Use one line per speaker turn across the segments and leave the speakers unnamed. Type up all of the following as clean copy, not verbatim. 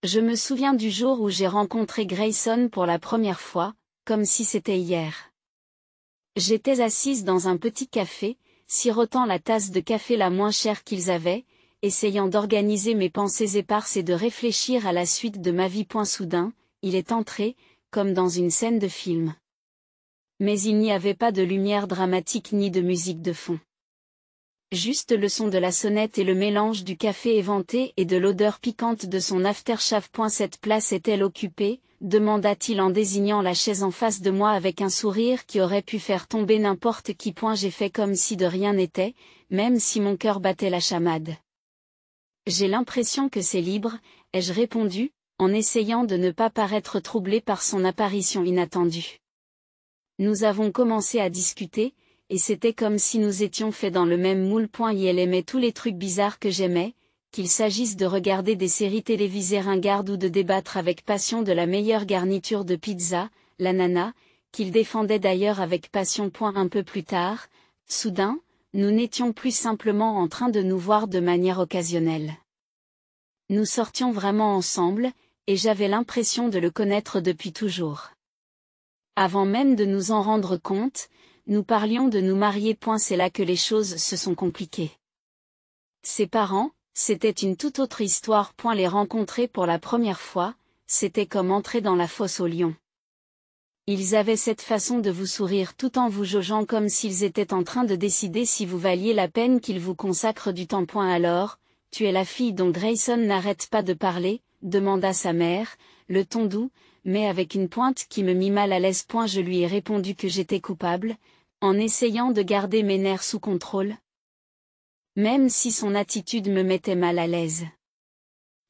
Je me souviens du jour où j'ai rencontré Grayson pour la première fois, comme si c'était hier. J'étais assise dans un petit café, sirotant la tasse de café la moins chère qu'ils avaient, essayant d'organiser mes pensées éparses et de réfléchir à la suite de ma vie. Soudain, il est entré, comme dans une scène de film. Mais il n'y avait pas de lumière dramatique ni de musique de fond. Juste le son de la sonnette et le mélange du café éventé et de l'odeur piquante de son aftershave. Cette place est-elle occupée ? Demanda-t-il en désignant la chaise en face de moi avec un sourire qui aurait pu faire tomber n'importe qui. J'ai fait comme si de rien n'était, même si mon cœur battait la chamade. J'ai l'impression que c'est libre, ai-je répondu, en essayant de ne pas paraître troublé par son apparition inattendue. Nous avons commencé à discuter, et c'était comme si nous étions faits dans le même moule. Elle aimait tous les trucs bizarres que j'aimais, qu'il s'agisse de regarder des séries télévisées ringardes ou de débattre avec passion de la meilleure garniture de pizza, l'ananas, qu'il défendait d'ailleurs avec passion. Un peu plus tard, soudain, nous n'étions plus simplement en train de nous voir de manière occasionnelle. Nous sortions vraiment ensemble, et j'avais l'impression de le connaître depuis toujours. Avant même de nous en rendre compte, nous parlions de nous marier. C'est là que les choses se sont compliquées. Ses parents, c'était une toute autre histoire. Les rencontrer pour la première fois, c'était comme entrer dans la fosse aux lions. Ils avaient cette façon de vous sourire tout en vous jaugeant comme s'ils étaient en train de décider si vous valiez la peine qu'ils vous consacrent du temps. Alors, tu es la fille dont Grayson n'arrête pas de parler, demanda sa mère, le ton doux, mais avec une pointe qui me mit mal à l'aise. Je lui ai répondu que j'étais coupable, en essayant de garder mes nerfs sous contrôle. Même si son attitude me mettait mal à l'aise.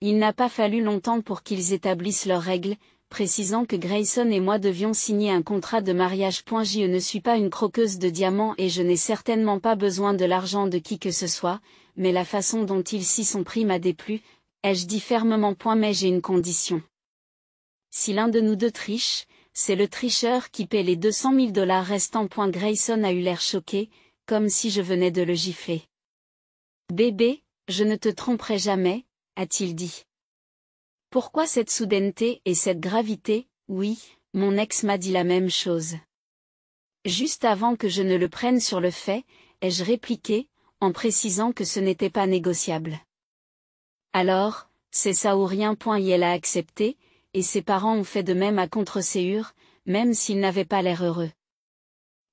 Il n'a pas fallu longtemps pour qu'ils établissent leurs règles, précisant que Grayson et moi devions signer un contrat de mariage. Je ne suis pas une croqueuse de diamants et je n'ai certainement pas besoin de l'argent de qui que ce soit, mais la façon dont ils s'y sont pris m'a déplu, ai-je dit fermement. Mais j'ai une condition. Si l'un de nous deux triche, c'est le tricheur qui paie les $200 000 restants. Grayson a eu l'air choqué, comme si je venais de le gifler. Bébé, je ne te tromperai jamais, a-t-il dit. Pourquoi cette soudaineté et cette gravité? Oui, mon ex m'a dit la même chose. Juste avant que je ne le prenne sur le fait, ai-je répliqué, en précisant que ce n'était pas négociable. Alors, c'est ça ou rien. Elle a accepté, et ses parents ont fait de même à contre-séure, même s'ils n'avaient pas l'air heureux.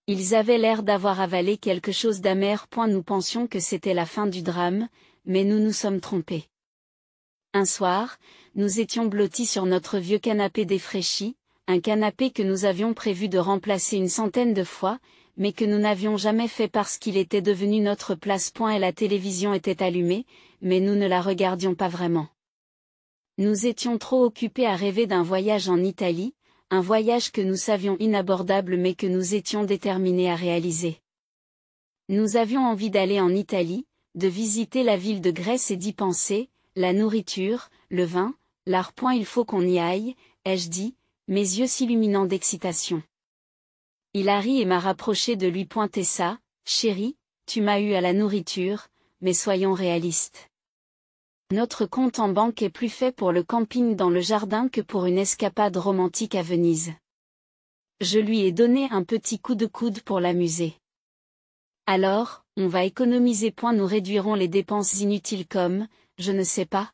Ils avaient l'air d'avoir avalé quelque chose d'amer. Nous pensions que c'était la fin du drame, mais nous nous sommes trompés. Un soir, nous étions blottis sur notre vieux canapé défraîchi, un canapé que nous avions prévu de remplacer une centaine de fois, mais que nous n'avions jamais fait parce qu'il était devenu notre place. Et la télévision était allumée, mais nous ne la regardions pas vraiment. Nous étions trop occupés à rêver d'un voyage en Italie, un voyage que nous savions inabordable mais que nous étions déterminés à réaliser. Nous avions envie d'aller en Italie, de visiter la ville de Grèce et d'y penser, la nourriture, le vin, l'art. Il faut qu'on y aille, ai-je dit, mes yeux s'illuminant d'excitation. Il a ri et m'a rapproché de lui. Et ça, chérie, tu m'as eu à la nourriture, mais soyons réalistes. Notre compte en banque est plus fait pour le camping dans le jardin que pour une escapade romantique à Venise. Je lui ai donné un petit coup de coude pour l'amuser. Alors, on va économiser. Nous réduirons les dépenses inutiles comme, je ne sais pas,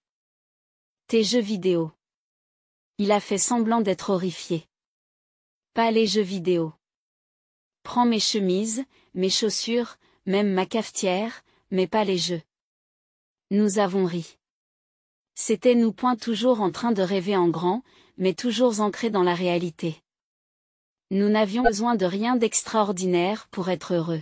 tes jeux vidéo. Il a fait semblant d'être horrifié. Pas les jeux vidéo. Prends mes chemises, mes chaussures, même ma cafetière, mais pas les jeux. Nous avons ri. C'était nous. Toujours en train de rêver en grand, mais toujours ancrés dans la réalité. Nous n'avions besoin de rien d'extraordinaire pour être heureux.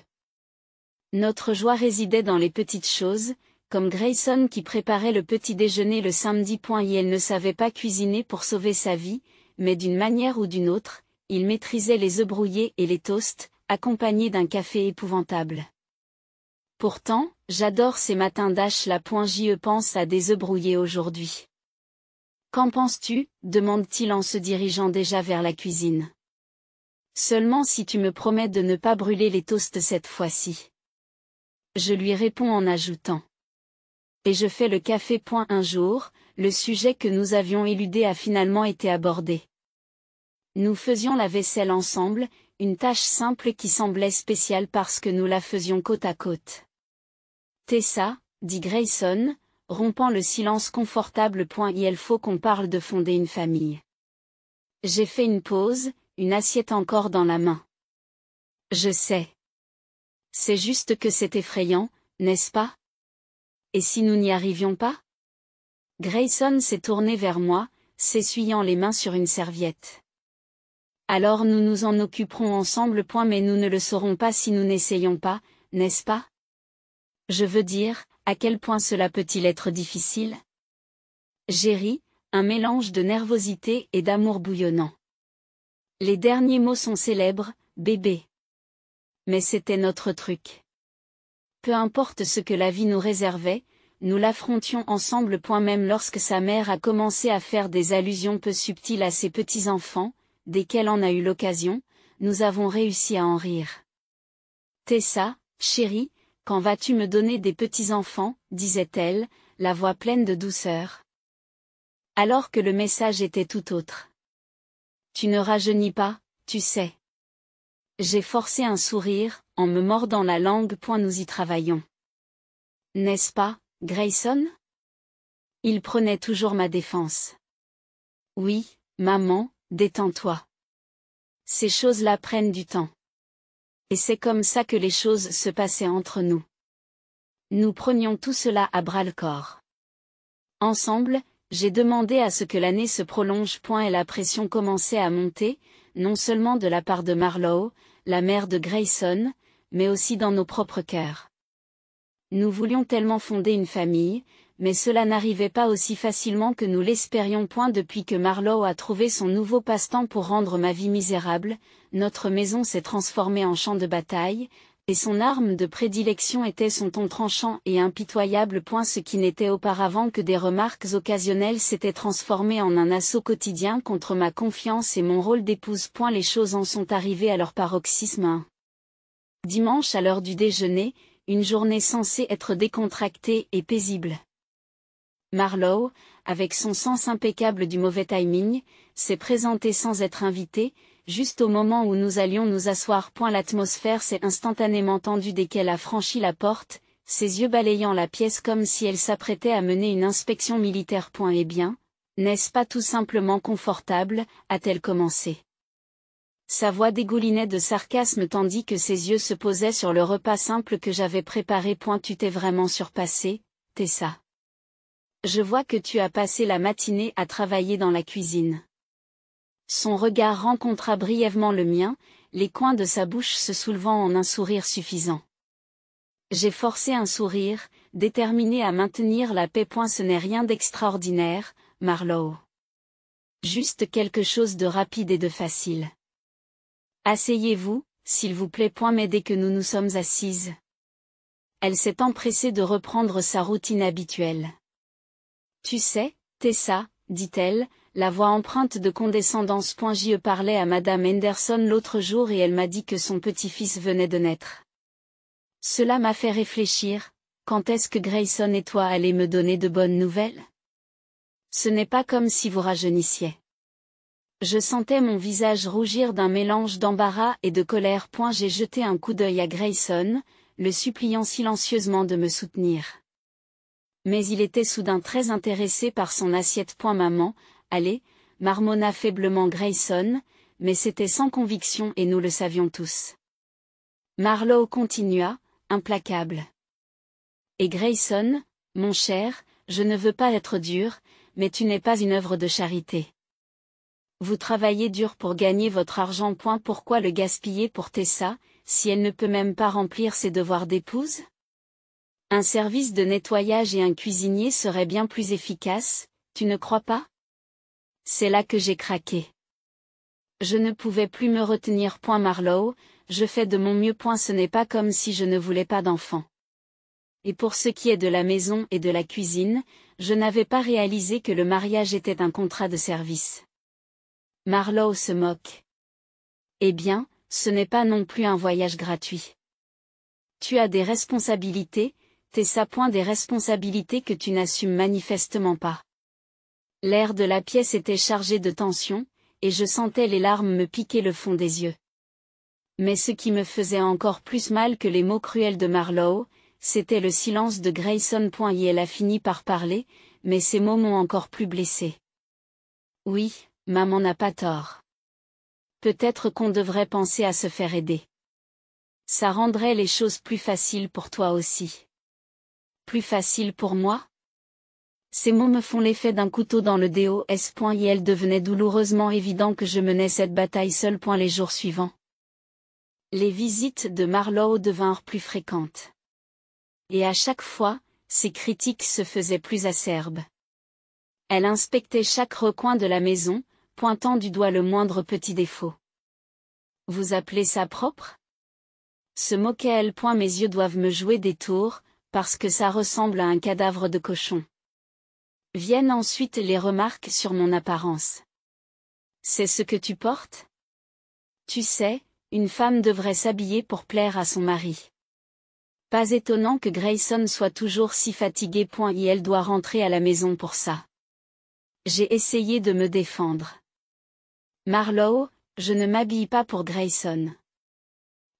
Notre joie résidait dans les petites choses, comme Grayson qui préparait le petit déjeuner le samedi. Elle ne savait pas cuisiner pour sauver sa vie, mais d'une manière ou d'une autre, il maîtrisait les œufs brouillés et les toasts, accompagnés d'un café épouvantable. Pourtant, j'adore ces matins d'H. Je pense à des œufs brouillés aujourd'hui. Qu'en penses-tu? Demande-t-il en se dirigeant déjà vers la cuisine. Seulement si tu me promets de ne pas brûler les toasts cette fois-ci. Je lui réponds en ajoutant. Et je fais le café. Un jour, le sujet que nous avions éludé a finalement été abordé. Nous faisions la vaisselle ensemble, une tâche simple qui semblait spéciale parce que nous la faisions côte à côte. Tessa, dit Grayson, rompant le silence confortable. Il faut qu'on parle de fonder une famille. J'ai fait une pause, une assiette encore dans la main. Je sais. C'est juste que c'est effrayant, n'est-ce pas? Et si nous n'y arrivions pas? Grayson s'est tourné vers moi, s'essuyant les mains sur une serviette. Alors nous nous en occuperons ensemble. Mais nous ne le saurons pas si nous n'essayons pas, n'est-ce pas? Je veux dire, à quel point cela peut-il être difficile? J'ai ri, un mélange de nervosité et d'amour bouillonnant. Les derniers mots sont célèbres, bébé. Mais c'était notre truc. Peu importe ce que la vie nous réservait, nous l'affrontions ensemble. Même lorsque sa mère a commencé à faire des allusions peu subtiles à ses petits-enfants, desquels on a eu l'occasion, nous avons réussi à en rire. Tessa, chérie, quand vas-tu me donner des petits-enfants, disait-elle, la voix pleine de douceur. Alors que le message était tout autre. Tu ne rajeunis pas, tu sais. J'ai forcé un sourire, en me mordant la langue. Nous y travaillons. N'est-ce pas, Grayson? Il prenait toujours ma défense. Oui, maman, détends-toi. Ces choses-là prennent du temps. Et c'est comme ça que les choses se passaient entre nous. Nous prenions tout cela à bras-le-corps. Ensemble, j'ai demandé à ce que l'année se prolonge. Et la pression commençait à monter, non seulement de la part de Marlowe, la mère de Grayson, mais aussi dans nos propres cœurs. Nous voulions tellement fonder une famille, mais cela n'arrivait pas aussi facilement que nous l'espérions. Depuis que Marlowe a trouvé son nouveau passe-temps pour rendre ma vie misérable, notre maison s'est transformée en champ de bataille, et son arme de prédilection était son ton tranchant et impitoyable. Ce qui n'était auparavant que des remarques occasionnelles s'était transformé en un assaut quotidien contre ma confiance et mon rôle d'épouse. Les choses en sont arrivées à leur paroxysme un dimanche à l'heure du déjeuner, une journée censée être décontractée et paisible. Marlowe, avec son sens impeccable du mauvais timing, s'est présenté sans être invité, juste au moment où nous allions nous asseoir. L'atmosphère s'est instantanément tendue dès qu'elle a franchi la porte, ses yeux balayant la pièce comme si elle s'apprêtait à mener une inspection militaire. Eh bien, n'est-ce pas tout simplement confortable, a-t-elle commencé. Sa voix dégoulinait de sarcasme tandis que ses yeux se posaient sur le repas simple que j'avais préparé. Tu t'es vraiment surpassée, Tessa. Je vois que tu as passé la matinée à travailler dans la cuisine. Son regard rencontra brièvement le mien, les coins de sa bouche se soulevant en un sourire suffisant. J'ai forcé un sourire, déterminé à maintenir la paix. Ce n'est rien d'extraordinaire, Marlowe. Juste quelque chose de rapide et de facile. Asseyez-vous, s'il vous plaît. Mais dès que nous nous sommes assises, elle s'est empressée de reprendre sa routine habituelle. Tu sais, Tessa, dit-elle, la voix empreinte de condescendance. J'y parlais à Madame Henderson l'autre jour et elle m'a dit que son petit-fils venait de naître. Cela m'a fait réfléchir, quand est-ce que Grayson et toi allez me donner de bonnes nouvelles? Ce n'est pas comme si vous rajeunissiez. Je sentais mon visage rougir d'un mélange d'embarras et de colère. J'ai jeté un coup d'œil à Grayson, le suppliant silencieusement de me soutenir. Mais il était soudain très intéressé par son assiette. Maman, allez, marmonna faiblement Grayson, mais c'était sans conviction et nous le savions tous. Marlowe continua, implacable. Et Grayson, mon cher, je ne veux pas être dur, mais tu n'es pas une œuvre de charité. Vous travaillez dur pour gagner votre argent. Pourquoi le gaspiller pour Tessa, si elle ne peut même pas remplir ses devoirs d'épouse? Un service de nettoyage et un cuisinier seraient bien plus efficaces, tu ne crois pas? C'est là que j'ai craqué. Je ne pouvais plus me retenir. Marlowe, je fais de mon mieux. Ce n'est pas comme si je ne voulais pas d'enfant. Et pour ce qui est de la maison et de la cuisine, je n'avais pas réalisé que le mariage était un contrat de service. Marlowe se moque. Eh bien, ce n'est pas non plus un voyage gratuit. Tu as des responsabilités, Tessa. Des responsabilités que tu n'assumes manifestement pas. L'air de la pièce était chargé de tension, et je sentais les larmes me piquer le fond des yeux. Mais ce qui me faisait encore plus mal que les mots cruels de Marlowe, c'était le silence de Grayson. Elle a fini par parler, mais ces mots m'ont encore plus blessée. Oui, maman n'a pas tort. Peut-être qu'on devrait penser à se faire aider. Ça rendrait les choses plus faciles pour toi aussi. Plus facile pour moi? Ces mots me font l'effet d'un couteau dans le dos. Il devenait douloureusement évident que je menais cette bataille seule. Les jours suivants, les visites de Marlowe devinrent plus fréquentes. Et à chaque fois, ses critiques se faisaient plus acerbes. Elle inspectait chaque recoin de la maison, pointant du doigt le moindre petit défaut. Vous appelez ça propre? Se moquait-elle. Mes yeux doivent me jouer des tours, parce que ça ressemble à un cadavre de cochon. Viennent ensuite les remarques sur mon apparence. C'est ce que tu portes? Tu sais, une femme devrait s'habiller pour plaire à son mari. Pas étonnant que Grayson soit toujours si fatigué. Et elle doit rentrer à la maison pour ça. J'ai essayé de me défendre. Marlowe, je ne m'habille pas pour Grayson.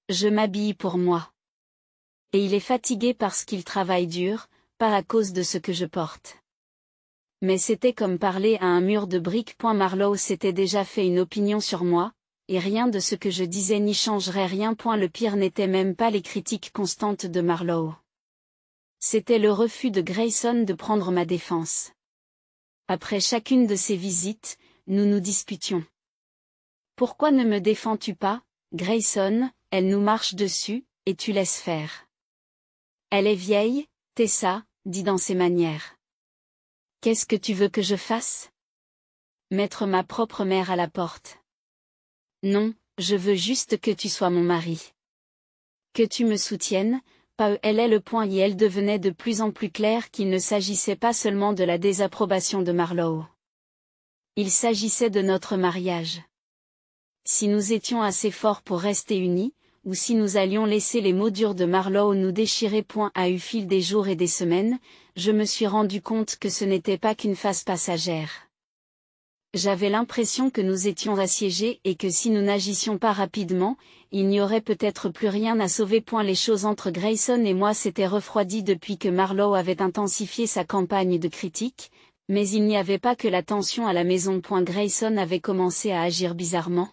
Je m'habille pour moi. Et il est fatigué parce qu'il travaille dur, pas à cause de ce que je porte. Mais c'était comme parler à un mur de briques. Marlowe s'était déjà fait une opinion sur moi, et rien de ce que je disais n'y changerait rien. Le pire n'était même pas les critiques constantes de Marlowe. C'était le refus de Grayson de prendre ma défense. Après chacune de ces visites, nous nous disputions. Pourquoi ne me défends-tu pas, Grayson? Elle nous marche dessus, et tu laisses faire. Elle est vieille, Tessa, dit dans ses manières. Qu'est-ce que tu veux que je fasse? Mettre ma propre mère à la porte. Non, je veux juste que tu sois mon mari. Que tu me soutiennes, pas elle est le point. Et elle devenait de plus en plus clair qu'il ne s'agissait pas seulement de la désapprobation de Marlowe. Il s'agissait de notre mariage. Si nous étions assez forts pour rester unis, ou si nous allions laisser les mots durs de Marlowe nous déchirer. Au fil des jours et des semaines, je me suis rendu compte que ce n'était pas qu'une phase passagère. J'avais l'impression que nous étions assiégés et que si nous n'agissions pas rapidement, il n'y aurait peut-être plus rien à sauver. Les choses entre Grayson et moi s'étaient refroidies depuis que Marlowe avait intensifié sa campagne de critique, mais il n'y avait pas que la tension à la maison. Grayson avait commencé à agir bizarrement.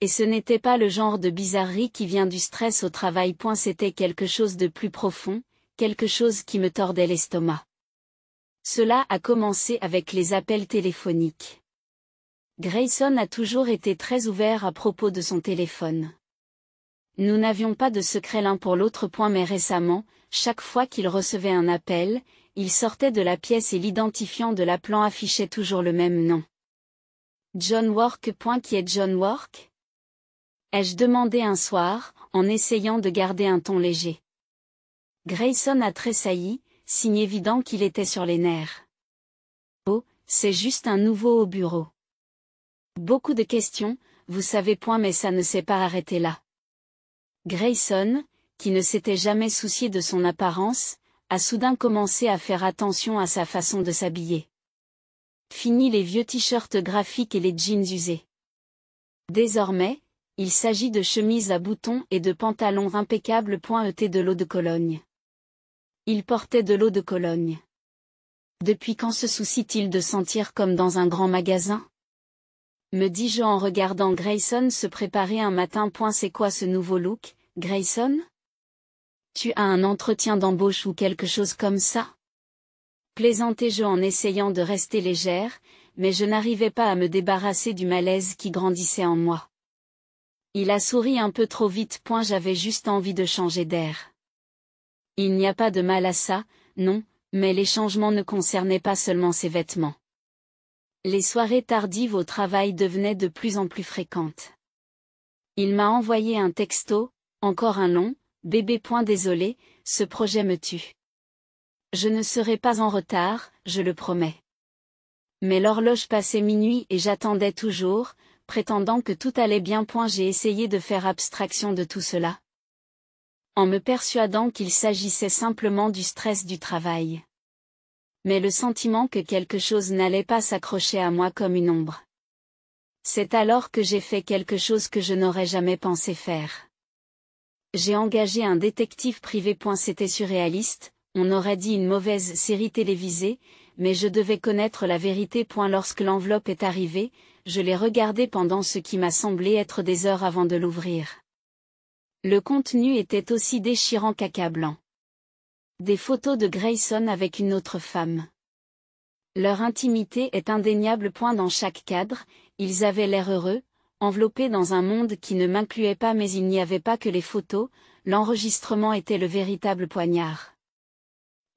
Et ce n'était pas le genre de bizarrerie qui vient du stress au travail. C'était quelque chose de plus profond, quelque chose qui me tordait l'estomac. Cela a commencé avec les appels téléphoniques. Grayson a toujours été très ouvert à propos de son téléphone. Nous n'avions pas de secret l'un pour l'autre. Mais récemment, chaque fois qu'il recevait un appel, il sortait de la pièce et l'identifiant de l'appelant affichait toujours le même nom. John Work. Qui est John Work? Ai-je demandé un soir, en essayant de garder un ton léger. Grayson a tressailli, signe évident qu'il était sur les nerfs. Oh, c'est juste un nouveau au bureau. Beaucoup de questions, vous savez. Mais ça ne s'est pas arrêté là. Grayson, qui ne s'était jamais soucié de son apparence, a soudain commencé à faire attention à sa façon de s'habiller. Fini les vieux t-shirts graphiques et les jeans usés. Désormais, il s'agit de chemises à boutons et de pantalons impeccables. De l'eau de Cologne. Il portait de l'eau de Cologne. Depuis quand se soucie-t-il de sentir comme dans un grand magasin? Me dis-je en regardant Grayson se préparer un matin. C'est quoi ce nouveau look, Grayson? Tu as un entretien d'embauche ou quelque chose comme ça? Plaisantai-je en essayant de rester légère, mais je n'arrivais pas à me débarrasser du malaise qui grandissait en moi. Il a souri un peu trop vite. J'avais juste envie de changer d'air. Il n'y a pas de mal à ça, non, mais les changements ne concernaient pas seulement ses vêtements. Les soirées tardives au travail devenaient de plus en plus fréquentes. Il m'a envoyé un texto, encore un long, bébé. Désolé, ce projet me tue. Je ne serai pas en retard, je le promets. Mais l'horloge passait minuit et j'attendais toujours, prétendant que tout allait bien. J'ai essayé de faire abstraction de tout cela, en me persuadant qu'il s'agissait simplement du stress du travail. Mais le sentiment que quelque chose n'allait pas s'accrocher à moi comme une ombre. C'est alors que j'ai fait quelque chose que je n'aurais jamais pensé faire. J'ai engagé un détective privé. C'était surréaliste, on aurait dit une mauvaise série télévisée, mais je devais connaître la vérité. Lorsque l'enveloppe est arrivée, je l'ai regardée pendant ce qui m'a semblé être des heures avant de l'ouvrir. Le contenu était aussi déchirant qu'accablant. Des photos de Grayson avec une autre femme. Leur intimité est indéniable. Dans chaque cadre, ils avaient l'air heureux, enveloppés dans un monde qui ne m'incluait pas, mais il n'y avait pas que les photos, l'enregistrement était le véritable poignard.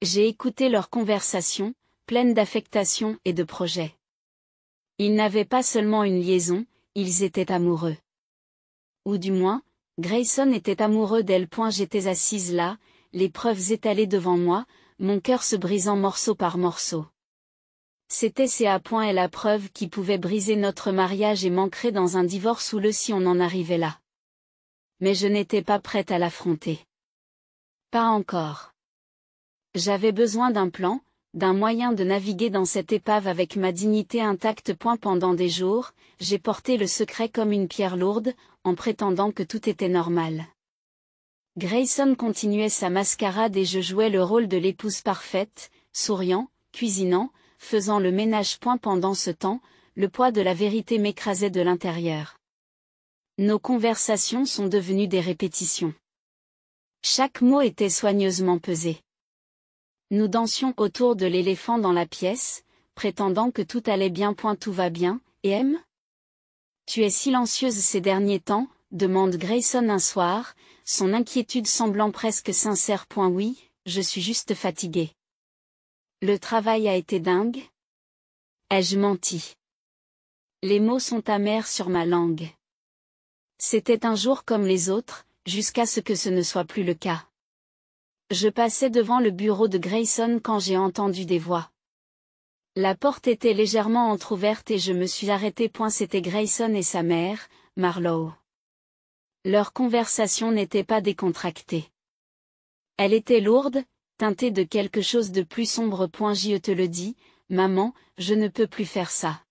J'ai écouté leur conversation, pleine d'affectation et de projets. Ils n'avaient pas seulement une liaison, ils étaient amoureux. Ou du moins, Grayson était amoureux d'elle. J'étais assise là, les preuves étalées devant moi, mon cœur se brisant morceau par morceau. C'était et la preuve qui pouvait briser notre mariage et m'ancrer dans un divorce houleux si on en arrivait là. Mais je n'étais pas prête à l'affronter. Pas encore. J'avais besoin d'un plan, d'un moyen de naviguer dans cette épave avec ma dignité intacte. Pendant des jours, j'ai porté le secret comme une pierre lourde, en prétendant que tout était normal. Grayson continuait sa mascarade et je jouais le rôle de l'épouse parfaite, souriant, cuisinant, faisant le ménage. Pendant ce temps, le poids de la vérité m'écrasait de l'intérieur. Nos conversations sont devenues des répétitions. Chaque mot était soigneusement pesé. Nous dansions autour de l'éléphant dans la pièce, prétendant que tout allait bien. Tout va bien, et M? Tu es silencieuse ces derniers temps, demande Grayson un soir, son inquiétude semblant presque sincère. Oui, je suis juste fatiguée. Le travail a été dingue? Ai-je menti? Les mots sont amers sur ma langue. C'était un jour comme les autres, jusqu'à ce que ce ne soit plus le cas. Je passais devant le bureau de Grayson quand j'ai entendu des voix. La porte était légèrement entr'ouverte et je me suis arrêtée. C'était Grayson et sa mère, Marlowe. Leur conversation n'était pas décontractée. Elle était lourde, teintée de quelque chose de plus sombre. Je te le dis, maman, je ne peux plus faire ça.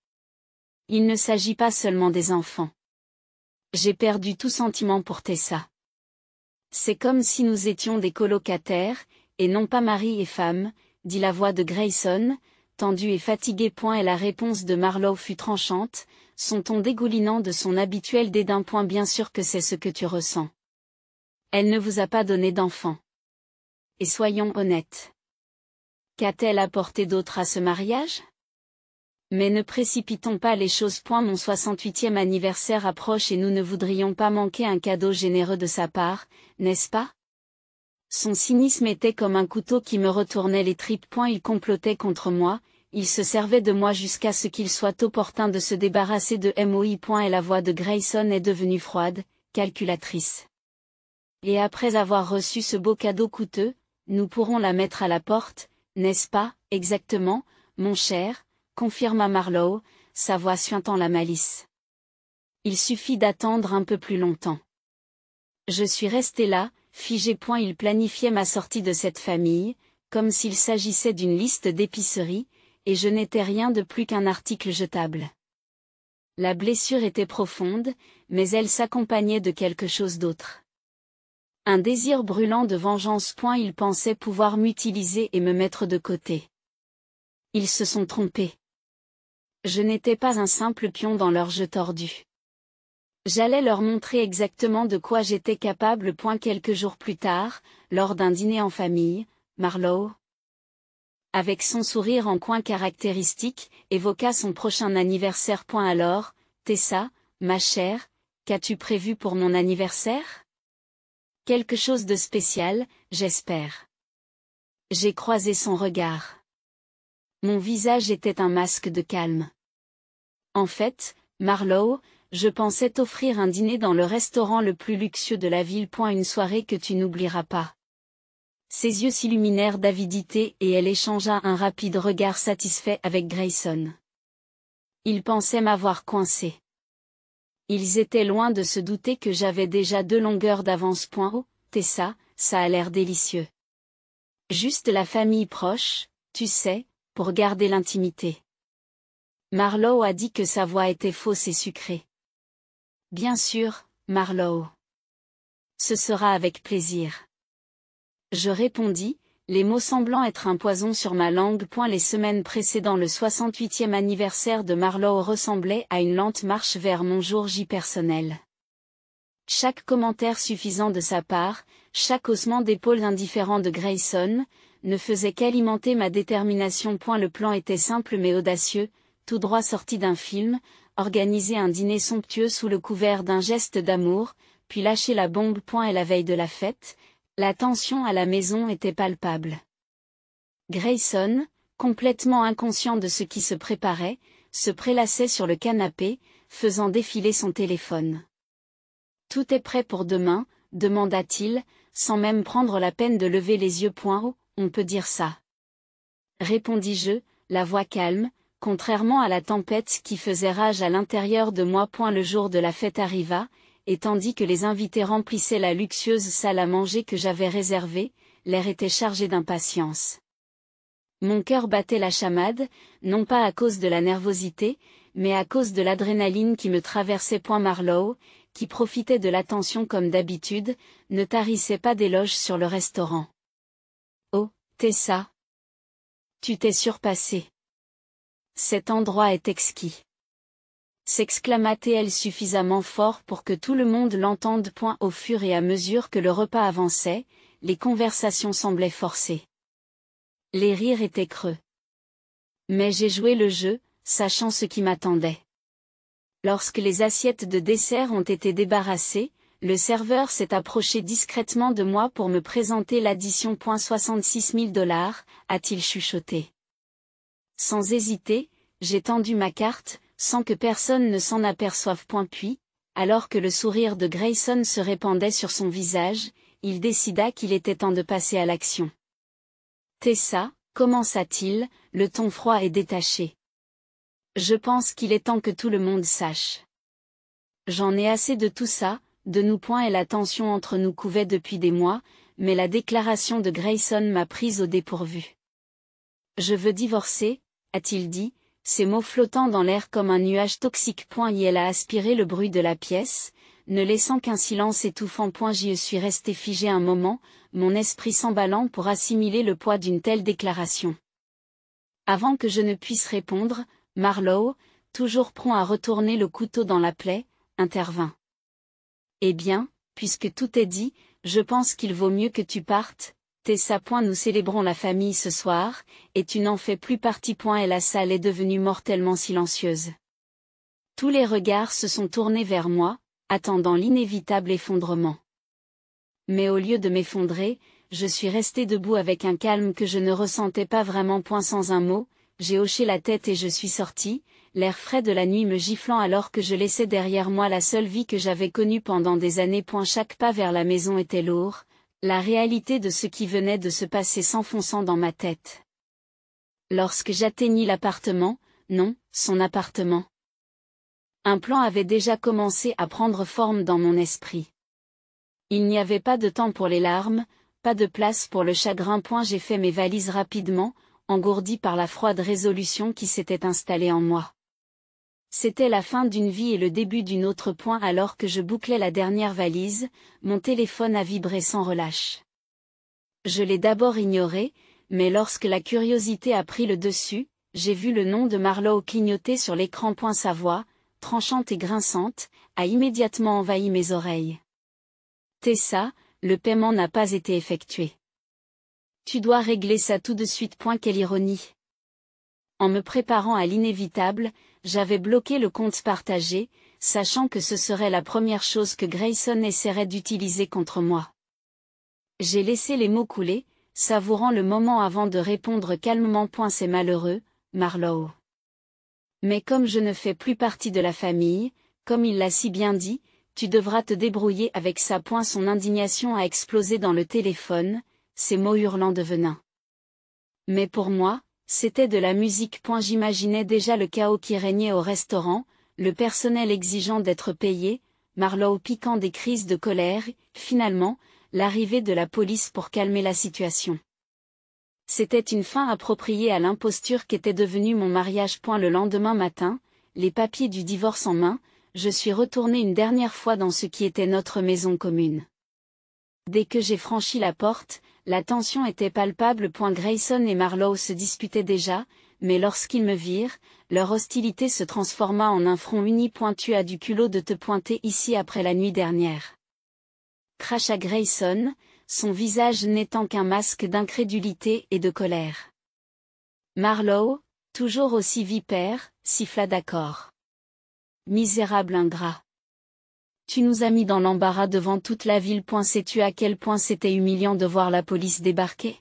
Il ne s'agit pas seulement des enfants. J'ai perdu tout sentiment pour Tessa. C'est comme si nous étions des colocataires, et non pas mari et femme, dit la voix de Grayson, tendue et fatiguée. Et la réponse de Marlowe fut tranchante, son ton dégoulinant de son habituel dédain. Bien sûr que c'est ce que tu ressens. Elle ne vous a pas donné d'enfant. Et soyons honnêtes. Qu'a-t-elle apporté d'autre à ce mariage? Mais ne précipitons pas les choses. Mon 68e anniversaire approche et nous ne voudrions pas manquer un cadeau généreux de sa part, n'est-ce pas? Son cynisme était comme un couteau qui me retournait les tripes. Il complotait contre moi, il se servait de moi jusqu'à ce qu'il soit opportun de se débarrasser de moi. Et la voix de Grayson est devenue froide, calculatrice. Et après avoir reçu ce beau cadeau coûteux, nous pourrons la mettre à la porte, n'est-ce pas? Exactement, mon cher, confirma Marlowe, sa voix suintant la malice. Il suffit d'attendre un peu plus longtemps. Je suis resté là, figé. Il planifiait ma sortie de cette famille, comme s'il s'agissait d'une liste d'épicerie, et je n'étais rien de plus qu'un article jetable. La blessure était profonde, mais elle s'accompagnait de quelque chose d'autre. Un désir brûlant de vengeance. Il pensait pouvoir m'utiliser et me mettre de côté. Ils se sont trompés. Je n'étais pas un simple pion dans leur jeu tordu. J'allais leur montrer exactement de quoi j'étais capable. Quelques jours plus tard, lors d'un dîner en famille, Marlowe, avec son sourire en coin caractéristique, évoqua son prochain anniversaire. Alors, Tessa, ma chère, qu'as-tu prévu pour mon anniversaire? Quelque chose de spécial, j'espère. J'ai croisé son regard. Mon visage était un masque de calme. En fait, Marlowe, je pensais t'offrir un dîner dans le restaurant le plus luxueux de la ville. Une soirée que tu n'oublieras pas. Ses yeux s'illuminèrent d'avidité et elle échangea un rapide regard satisfait avec Grayson. Il pensait m'avoir coincé. Ils étaient loin de se douter que j'avais déjà 2 longueurs d'avance. Oh, Tessa, ça a l'air délicieux. Juste la famille proche, tu sais, pour garder l'intimité. Marlowe a dit que sa voix était fausse et sucrée. Bien sûr, Marlowe. Ce sera avec plaisir. Je répondis, les mots semblant être un poison sur ma langue. Les semaines précédant le 68e anniversaire de Marlowe ressemblaient à une lente marche vers mon jour J personnel. Chaque commentaire suffisant de sa part, chaque haussement d'épaule indifférent de Grayson, ne faisait qu'alimenter ma détermination. Le plan était simple mais audacieux, tout droit sorti d'un film, organiser un dîner somptueux sous le couvert d'un geste d'amour, puis lâcher la bombe. Et la veille de la fête, la tension à la maison était palpable. Grayson, complètement inconscient de ce qui se préparait, se prélassait sur le canapé, faisant défiler son téléphone. « Tout est prêt pour demain ?» demanda-t-il, sans même prendre la peine de lever les yeux. Oh, on peut dire ça. Répondis-je, la voix calme, contrairement à la tempête qui faisait rage à l'intérieur de moi. Le jour de la fête arriva, et tandis que les invités remplissaient la luxueuse salle à manger que j'avais réservée, l'air était chargé d'impatience. Mon cœur battait la chamade, non pas à cause de la nervosité, mais à cause de l'adrénaline qui me traversait. Marlowe, qui profitait de l'attention comme d'habitude, ne tarissait pas d'éloges sur le restaurant. « Oh, Tessa! Tu t'es surpassée. Cet endroit est exquis. » s'exclama-t-elle suffisamment fort pour que tout le monde l'entende. Au fur et à mesure que le repas avançait, les conversations semblaient forcées. Les rires étaient creux. Mais j'ai joué le jeu, sachant ce qui m'attendait. Lorsque les assiettes de dessert ont été débarrassées, le serveur s'est approché discrètement de moi pour me présenter l'addition. 66 000 $, a-t-il chuchoté. Sans hésiter, j'ai tendu ma carte, sans que personne ne s'en aperçoive. Puis, alors que le sourire de Grayson se répandait sur son visage, il décida qu'il était temps de passer à l'action. « Tessa, » commença-t-il, le ton froid et détaché. « Je pense qu'il est temps que tout le monde sache. J'en ai assez de tout ça, de nous. Et la tension entre nous couvait depuis des mois, mais la déclaration de Grayson m'a prise au dépourvu. « Je veux divorcer », a-t-il dit, ses mots flottant dans l'air comme un nuage toxique. Elle a aspiré le bruit de la pièce, ne laissant qu'un silence étouffant. J'y suis resté figé un moment, mon esprit s'emballant pour assimiler le poids d'une telle déclaration. Avant que je ne puisse répondre, Marlowe, toujours prompt à retourner le couteau dans la plaie, intervint. « Eh bien, puisque tout est dit, je pense qu'il vaut mieux que tu partes, Tessa. Nous célébrons la famille ce soir, et tu n'en fais plus partie. Et la salle est devenue mortellement silencieuse. Tous les regards se sont tournés vers moi, attendant l'inévitable effondrement. Mais au lieu de m'effondrer, je suis resté debout avec un calme que je ne ressentais pas vraiment. Sans un mot, j'ai hoché la tête et je suis sorti, l'air frais de la nuit me giflant alors que je laissais derrière moi la seule vie que j'avais connue pendant des années. Chaque pas vers la maison était lourd, la réalité de ce qui venait de se passer s'enfonçant dans ma tête. Lorsque j'atteignis l'appartement, non, son appartement. Un plan avait déjà commencé à prendre forme dans mon esprit. Il n'y avait pas de temps pour les larmes, pas de place pour le chagrin. J'ai fait mes valises rapidement, engourdi par la froide résolution qui s'était installée en moi. C'était la fin d'une vie et le début d'une autre. Alors que je bouclais la dernière valise, mon téléphone a vibré sans relâche. Je l'ai d'abord ignoré, mais lorsque la curiosité a pris le dessus, j'ai vu le nom de Marlowe clignoter sur l'écran. Sa voix, tranchante et grinçante, a immédiatement envahi mes oreilles. « Tessa, le paiement n'a pas été effectué. Tu dois régler ça tout de suite. » Quelle ironie. En me préparant à l'inévitable, j'avais bloqué le compte partagé, sachant que ce serait la première chose que Grayson essaierait d'utiliser contre moi. J'ai laissé les mots couler, savourant le moment avant de répondre calmement. C'est malheureux, Marlowe. Mais comme je ne fais plus partie de la famille, comme il l'a si bien dit, tu devras te débrouiller avec ça. Son indignation a explosé dans le téléphone, ses mots hurlant de venin. Mais pour moi, c'était de la musique. J'imaginais déjà le chaos qui régnait au restaurant, le personnel exigeant d'être payé, Marlowe piquant des crises de colère, finalement, l'arrivée de la police pour calmer la situation. C'était une fin appropriée à l'imposture qu'était devenu mon mariage. Le lendemain matin, les papiers du divorce en main, je suis retournée une dernière fois dans ce qui était notre maison commune. Dès que j'ai franchi la porte, la tension était palpable. Grayson et Marlowe se disputaient déjà, mais lorsqu'ils me virent, leur hostilité se transforma en un front uni. Tu as du culot de te pointer ici après la nuit dernière. Cracha Grayson, son visage n'étant qu'un masque d'incrédulité et de colère. Marlowe, toujours aussi vipère, siffla d'accord. Misérable ingrat. Tu nous as mis dans l'embarras devant toute la ville. Sais-tu à quel point c'était humiliant de voir la police débarquer?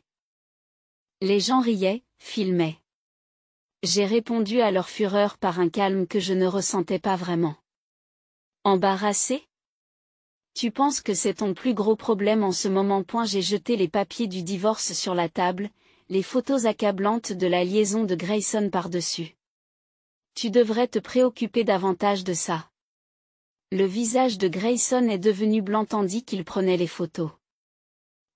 Les gens riaient, filmaient. J'ai répondu à leur fureur par un calme que je ne ressentais pas vraiment. Embarrassé? Tu penses que c'est ton plus gros problème en ce moment? J'ai jeté les papiers du divorce sur la table, les photos accablantes de la liaison de Grayson par-dessus. Tu devrais te préoccuper davantage de ça. Le visage de Grayson est devenu blanc tandis qu'il prenait les photos.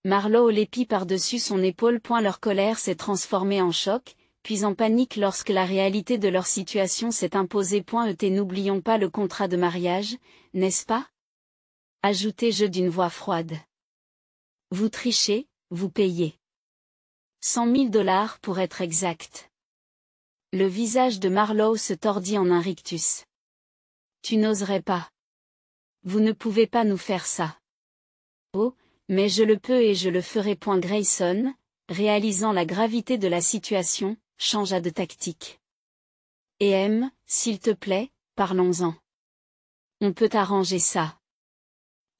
Marlowe l'épie par-dessus son épaule. Leur colère s'est transformée en choc, puis en panique lorsque la réalité de leur situation s'est imposée. N'oublions pas le contrat de mariage, n'est-ce pas? Ajoutai-je d'une voix froide. Vous trichez, vous payez. 100 000 $ pour être exact. Le visage de Marlowe se tordit en un rictus. Tu n'oserais pas. Vous ne pouvez pas nous faire ça. Oh, mais je le peux et je le ferai. Grayson, réalisant la gravité de la situation, changea de tactique. Et s'il te plaît, parlons-en. On peut arranger ça.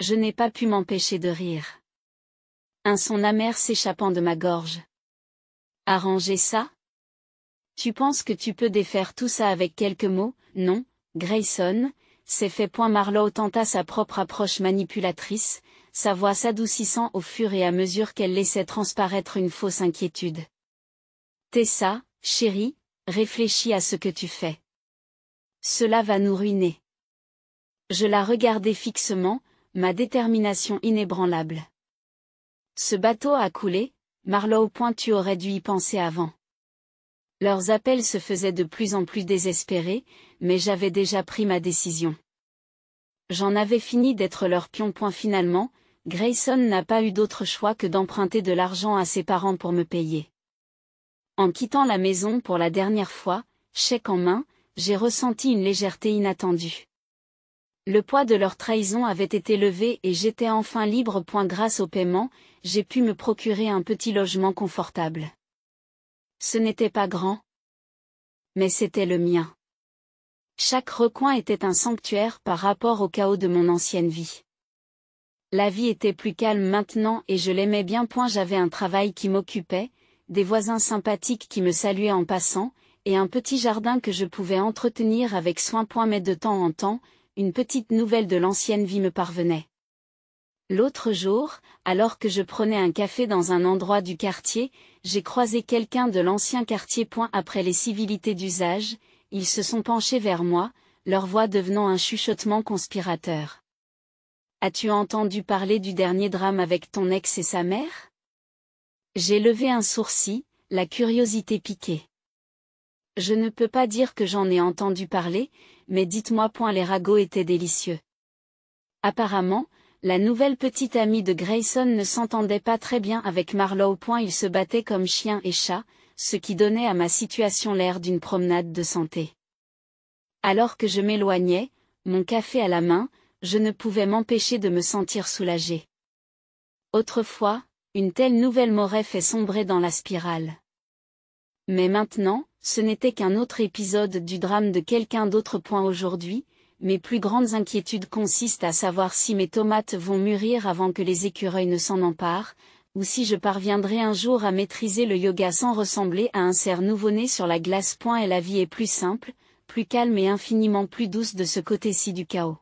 Je n'ai pas pu m'empêcher de rire. Un son amer s'échappant de ma gorge. Arranger ça? Tu penses que tu peux défaire tout ça avec quelques mots? Non, Grayson, c'est fait. Marlowe tenta sa propre approche manipulatrice, sa voix s'adoucissant au fur et à mesure qu'elle laissait transparaître une fausse inquiétude. Tessa, chérie, réfléchis à ce que tu fais. Cela va nous ruiner. Je la regardai fixement, ma détermination inébranlable. Ce bateau a coulé, Marlowe. Tu aurais dû y penser avant. Leurs appels se faisaient de plus en plus désespérés, mais j'avais déjà pris ma décision. J'en avais fini d'être leur pion. Finalement, Grayson n'a pas eu d'autre choix que d'emprunter de l'argent à ses parents pour me payer. En quittant la maison pour la dernière fois, chèque en main, j'ai ressenti une légèreté inattendue. Le poids de leur trahison avait été levé et j'étais enfin libre. Grâce au paiement, j'ai pu me procurer un petit logement confortable. Ce n'était pas grand, mais c'était le mien. Chaque recoin était un sanctuaire par rapport au chaos de mon ancienne vie. La vie était plus calme maintenant et je l'aimais bien. J'avais un travail qui m'occupait, des voisins sympathiques qui me saluaient en passant, et un petit jardin que je pouvais entretenir avec soin. Mais de temps en temps, une petite nouvelle de l'ancienne vie me parvenait. L'autre jour, alors que je prenais un café dans un endroit du quartier, j'ai croisé quelqu'un de l'ancien quartier. Après les civilités d'usage, ils se sont penchés vers moi, leur voix devenant un chuchotement conspirateur. As-tu entendu parler du dernier drame avec ton ex et sa mère? J'ai levé un sourcil, la curiosité piquée. Je ne peux pas dire que j'en ai entendu parler, mais dites-moi. Les ragots étaient délicieux. Apparemment, la nouvelle petite amie de Grayson ne s'entendait pas très bien avec Marlowe. Ils se battaient comme chien et chat, ce qui donnait à ma situation l'air d'une promenade de santé. Alors que je m'éloignais, mon café à la main, je ne pouvais m'empêcher de me sentir soulagée. Autrefois, une telle nouvelle m'aurait fait sombrer dans la spirale. Mais maintenant, ce n'était qu'un autre épisode du drame de quelqu'un d'autre. Aujourd'hui, mes plus grandes inquiétudes consistent à savoir si mes tomates vont mûrir avant que les écureuils ne s'en emparent, ou si je parviendrai un jour à maîtriser le yoga sans ressembler à un cerf nouveau-né sur la glace. Et la vie est plus simple, plus calme et infiniment plus douce de ce côté-ci du chaos.